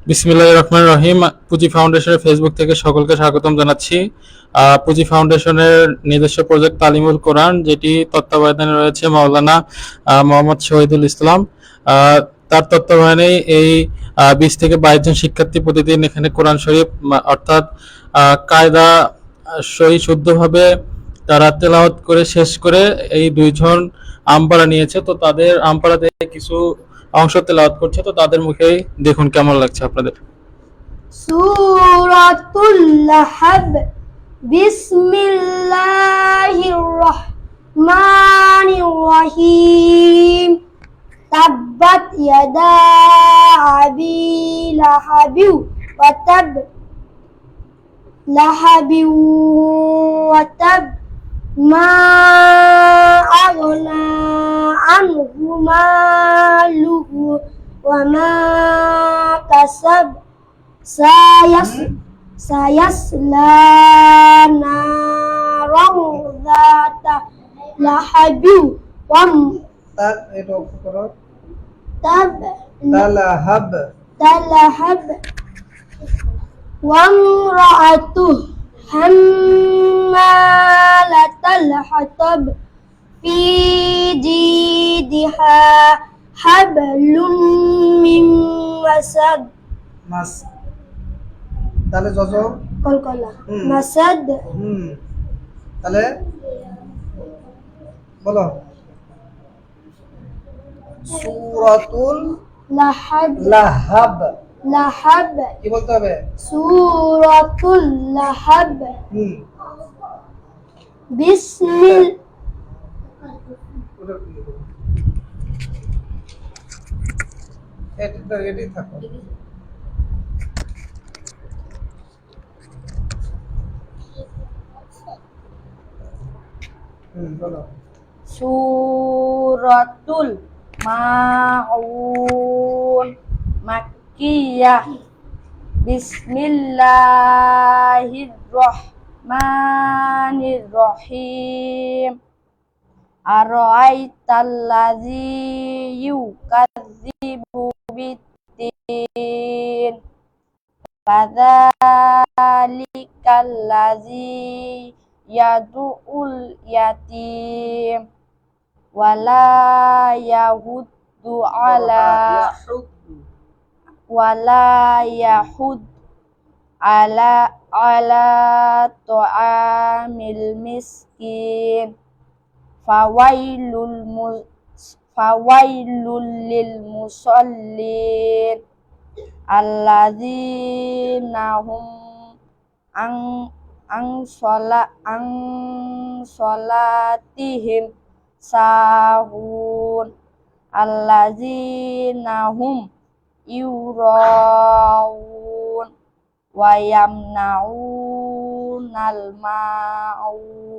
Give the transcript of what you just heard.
বিসমিল্লাহির রহমানির রহিম। পুঁজি ফাউন্ডেশনের ফেসবুক থেকে সকলকে স্বাগতম জানাচ্ছি। পুঁজি ফাউন্ডেশনের নিজস্ব প্রজেক্ট তালিমুল কোরআন, যেটি তত্ত্বাবধানে রয়েছে মাওলানা মোহাম্মদ শহীদুল ইসলাম। তার তত্ত্বাবধানে এই 20 থেকে 22 জন শিক্ষার্থী প্রতিদিন এখানে কোরআন শরীফ অর্থাৎ কায়দা সহি শুদ্ধভাবে তারা তেলাওয়াত করে শেষ করে এই দুইজন আমপারা নিয়েছে, তো তাদের আমপারা থেকে কিছু অংশ তেলাওয়াত করছে, তো তাদের মুখেই দেখুন কেমন লাগছে আপনাদের। সূরাতুল লাহব। বিসমিল্লাহির রহমানির রহিম। তাব্বাত ইয়াদা আবি লাহাবি ওয়া তাব। লাহাবি ওয়া তাব। মা আগনা আনহু মালুহু ওয়া মা কাসাব। sayasla naran zata lahabi wam talahab wamra'atuh hammalatal hatab fi jidha hablum min masad তাহলে জজ কলকলা মাসাদ। তাহলে বলো সূরাতুল লাহাব। লাহাব লাহাব কি বলতে হবে? সূরাতুল লাহাব। বিসমিল এটি থাকো। Suratul Ma'un Makkiyah. Bismillahirrahmanirrahim. Ara'aital-ladzi yukadzibu biddin. Fadzalikal-ladzi yadu'ul yatim wala yahuddu ala ta'amil miskin fawailul lil musallin alladzina hum ang solatihim sahun alladzina hum yuraun wa yamnaunal ma'un